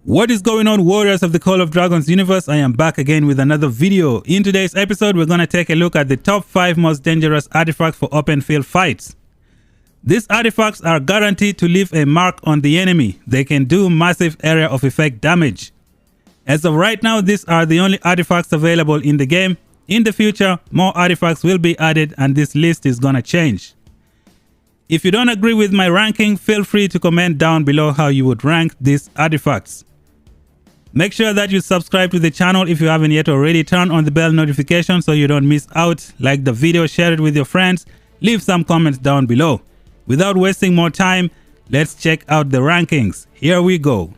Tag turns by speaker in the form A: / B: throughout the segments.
A: What is going on, warriors of the Call of Dragons universe? I am back again with another video. In today's episode, we're going to take a look at the top 5 most dangerous artifacts for open field fights. These artifacts are guaranteed to leave a mark on the enemy. They can do massive area of effect damage. As of right now, these are the only artifacts available in the game. In the future, more artifacts will be added and this list is going to change. If you don't agree with my ranking, feel free to comment down below how you would rank these artifacts. Make sure that you subscribe to the channel if you haven't yet already. Turn on the bell notification so you don't miss out. Like the video, share it with your friends, leave some comments down below. Without wasting more time, let's check out the rankings. Here we go.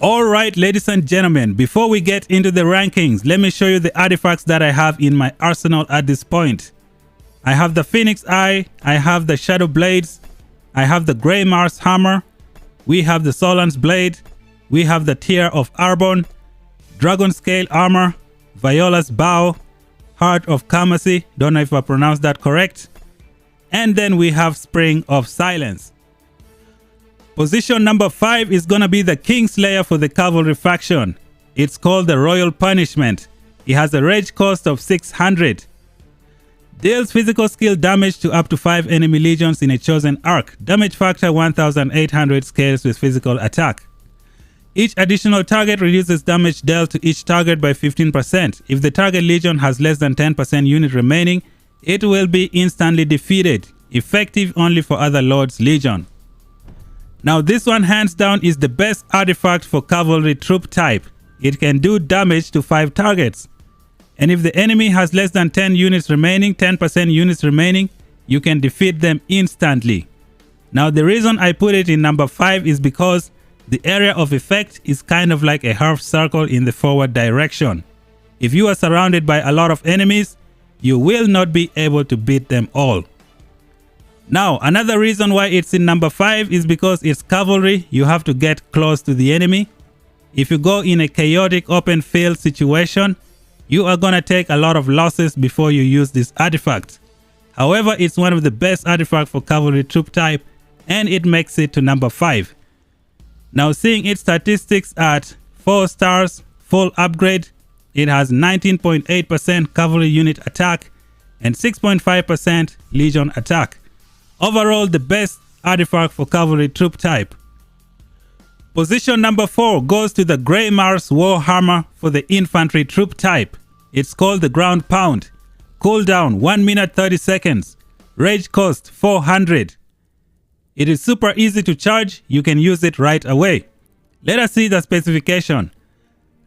A: Alright, ladies and gentlemen, before we get into the rankings, let me show you the artifacts that I have in my arsenal at this point. I have the Phoenix Eye, I have the Shadow Blades, I have the Grey Mars Hammer, we have the Solan's Blade, we have the Tear of Arbon, Dragon Scale Armor, Viola's Bow, Heart of Kamasi, don't know if I pronounced that correct, and then we have Spring of Silence. Position number 5 is gonna be the Kingslayer for the Cavalry faction. It's called the Royal Punishment. It has a rage cost of 600. Deals physical skill damage to up to 5 enemy legions in a chosen arc. Damage factor 1800, scales with physical attack. Each additional target reduces damage dealt to each target by 15%. If the target legion has less than 10% unit remaining, it will be instantly defeated. Effective only for other Lord's Legion. Now this one hands down is the best artifact for cavalry troop type. It can do damage to 5 targets. And if the enemy has less than 10 units remaining, 10% units remaining, you can defeat them instantly. Now the reason I put it in number 5 is because the area of effect is kind of like a half circle in the forward direction. If you are surrounded by a lot of enemies, you will not be able to beat them all. Now, another reason why it's in number 5 is because it's cavalry. You have to get close to the enemy. If you go in a chaotic open field situation, you are gonna take a lot of losses before you use this artifact. However, it's one of the best artifacts for cavalry troop type and it makes it to number 5. Now, seeing its statistics at 4 stars, full upgrade, it has 19.8% cavalry unit attack and 6.5% legion attack. Overall, the best artifact for cavalry troop type. Position number 4 goes to the Grey Mars War Hammer for the infantry troop type. It's called the Ground Pound. Cooldown 1 minute 30 seconds. Rage cost 400. It is super easy to charge. You can use it right away. Let us see the specification.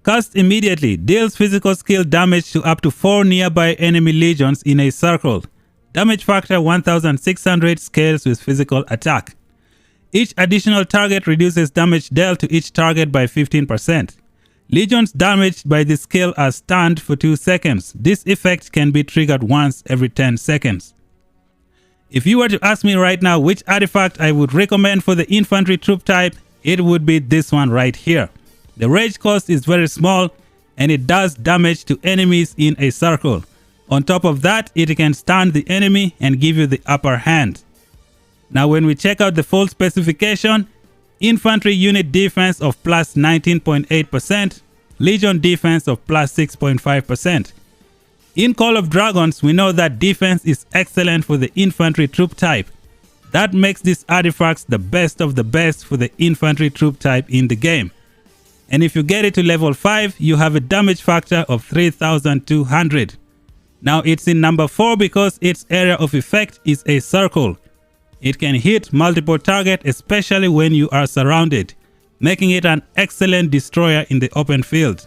A: Cast immediately. Deals physical skill damage to up to 4 nearby enemy legions in a circle. Damage factor 1600, scales with physical attack. Each additional target reduces damage dealt to each target by 15%. Legions damaged by this skill are stunned for 2 seconds. This effect can be triggered once every 10 seconds. If you were to ask me right now which artifact I would recommend for the infantry troop type, it would be this one right here. The rage cost is very small and it does damage to enemies in a circle. On top of that, it can stun the enemy and give you the upper hand. Now when we check out the full specification, infantry unit defense of plus 19.8%, legion defense of plus 6.5%. In Call of Dragons, we know that defense is excellent for the infantry troop type. That makes these artifacts the best of the best for the infantry troop type in the game. And if you get it to level 5, you have a damage factor of 3200. Now it's in number 4 because its area of effect is a circle. It can hit multiple targets, especially when you are surrounded, making it an excellent destroyer in the open field.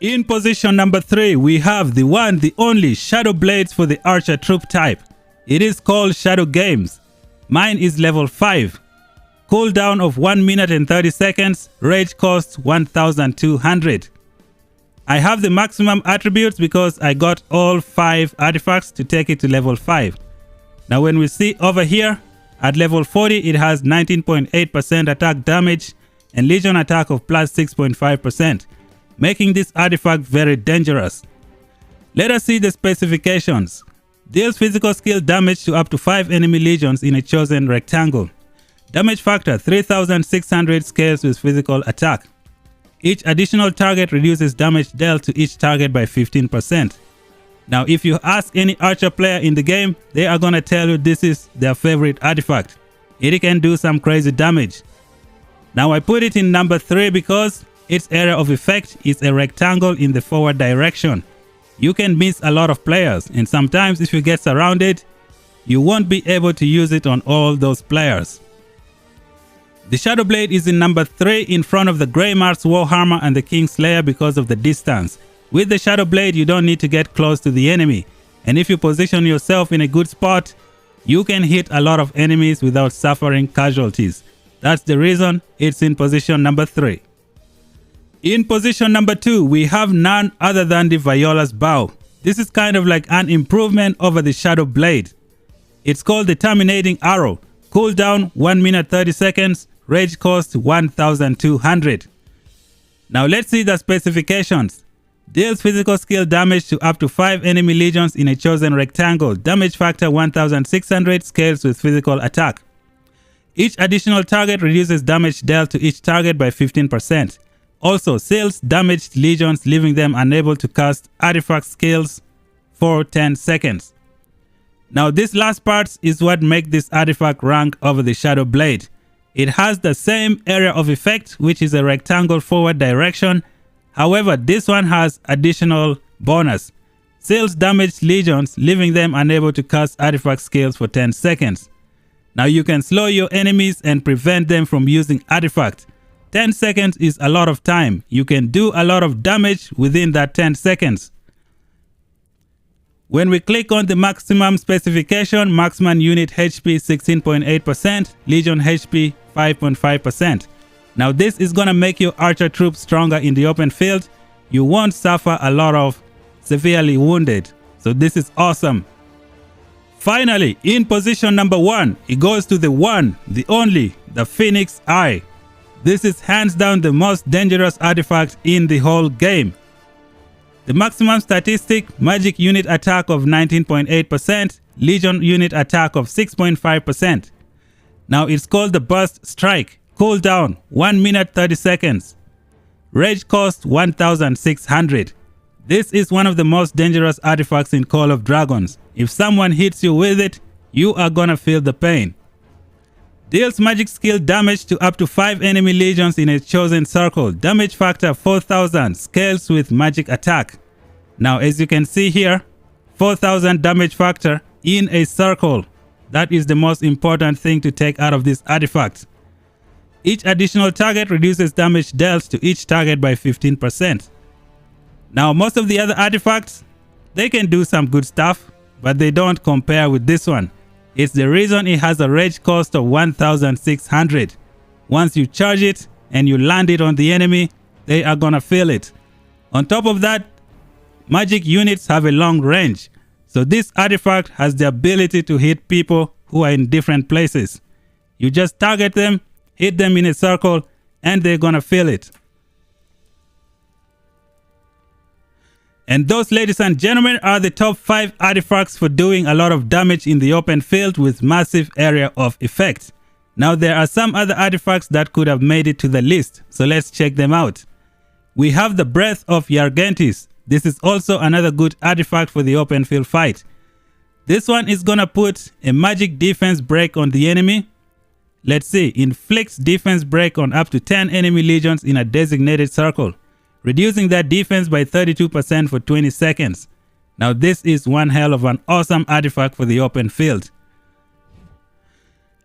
A: In position number 3, we have the one, the only Shadow Blades for the Archer troop type. It is called Shadow Games. Mine is level 5. Cooldown of 1 minute and 30 seconds, rage cost 1200. I have the maximum attributes because I got all 5 artifacts to take it to level 5. Now when we see over here, at level 40 it has 19.8% attack damage and legion attack of plus 6.5%, making this artifact very dangerous. Let us see the specifications. Deals physical skill damage to up to 5 enemy legions in a chosen rectangle. Damage factor 3600 scales with physical attack. Each additional target reduces damage dealt to each target by 15%. Now if you ask any archer player in the game, they are gonna tell you this is their favorite artifact. It can do some crazy damage. Now I put it in number 3 because its area of effect is a rectangle in the forward direction. You can miss a lot of players, and sometimes if you get surrounded, you won't be able to use it on all those players. The Shadow Blade is in number 3 in front of the Grey Mars Warhammer and the Kingslayer because of the distance. With the Shadow Blade, you don't need to get close to the enemy, and if you position yourself in a good spot, you can hit a lot of enemies without suffering casualties. That's the reason it's in position number 3. In position number 2, we have none other than the Viola's Bow. This is kind of like an improvement over the Shadow Blade. It's called the Terminating Arrow. Cooldown 1 minute 30 seconds. Rage cost 1200. Now let's see the specifications. Deals physical skill damage to up to 5 enemy legions in a chosen rectangle. Damage factor 1600 scales with physical attack. Each additional target reduces damage dealt to each target by 15%. Also seals damaged legions, leaving them unable to cast artifact skills for 10 seconds. Now this last part is what makes this artifact rank over the Shadow Blade. It has the same area of effect, which is a rectangle forward direction. However, this one has additional bonus. Seals damaged legions, leaving them unable to cast artifact skills for 10 seconds. Now you can slow your enemies and prevent them from using artifact. 10 seconds is a lot of time. You can do a lot of damage within that 10 seconds. When we click on the maximum specification, marksman unit HP 16.8%, legion HP 5.5%. Now this is gonna make your archer troops stronger in the open field. You won't suffer a lot of severely wounded. So this is awesome. Finally, in position number 1, it goes to the one, the only, the Phoenix Eye. This is hands down the most dangerous artifact in the whole game. The maximum statistic, magic unit attack of 19.8%, legion unit attack of 6.5%. Now it's called the Burst Strike. Cooldown 1 minute 30 seconds. Rage cost 1600. This is one of the most dangerous artifacts in Call of Dragons. If someone hits you with it, you are gonna feel the pain. Deals magic skill damage to up to 5 enemy legions in a chosen circle. Damage factor 4000. Scales with magic attack. Now as you can see here, 4000 damage factor in a circle. That is the most important thing to take out of this artifact. Each additional target reduces damage dealt to each target by 15%. Now most of the other artifacts, they can do some good stuff, but they don't compare with this one. It's the reason it has a rage cost of 1600. Once you charge it and you land it on the enemy, they are gonna feel it. On top of that, magic units have a long range. So this artifact has the ability to hit people who are in different places. You just target them, hit them in a circle, and they're gonna feel it. And those, ladies and gentlemen, are the top 5 artifacts for doing a lot of damage in the open field with massive area of effect. Now there are some other artifacts that could have made it to the list, so let's check them out. We have the Breath of Yargentis. This is also another good artifact for the open field fight. This one is gonna put a magic defense break on the enemy. Let's see, inflicts defense break on up to 10 enemy legions in a designated circle, reducing that defense by 32% for 20 seconds. Now this is one hell of an awesome artifact for the open field.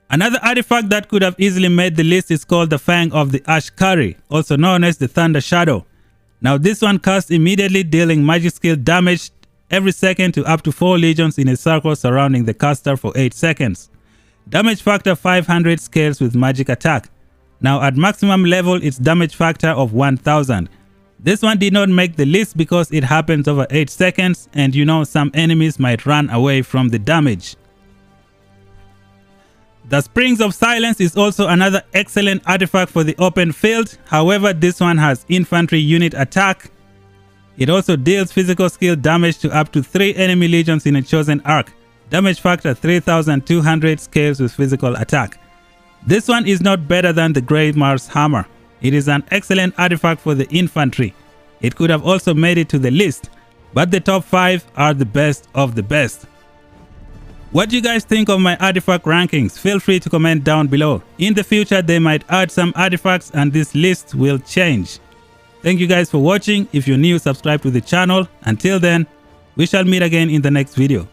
A: Another artifact that could have easily made the list is called the Fang of the Ashkari, also known as the Thunder Shadow. Now this one casts immediately, dealing magic skill damage every second to up to 4 legions in a circle surrounding the caster for 8 seconds. Damage factor 500 scales with magic attack. Now at maximum level, its damage factor of 1000. This one did not make the list because it happens over 8 seconds, and you know some enemies might run away from the damage. The Springs of Silence is also another excellent artifact for the open field. However, this one has infantry unit attack. It also deals physical skill damage to up to 3 enemy legions in a chosen arc. Damage factor 3200, scales with physical attack. This one is not better than the Grey Mars Hammer. It is an excellent artifact for the infantry. It could have also made it to the list, but the top 5 are the best of the best. What do you guys think of my artifact rankings? Feel free to comment down below. In the future, they might add some artifacts and this list will change. Thank you guys for watching. If you're new, subscribe to the channel. Until then, we shall meet again in the next video.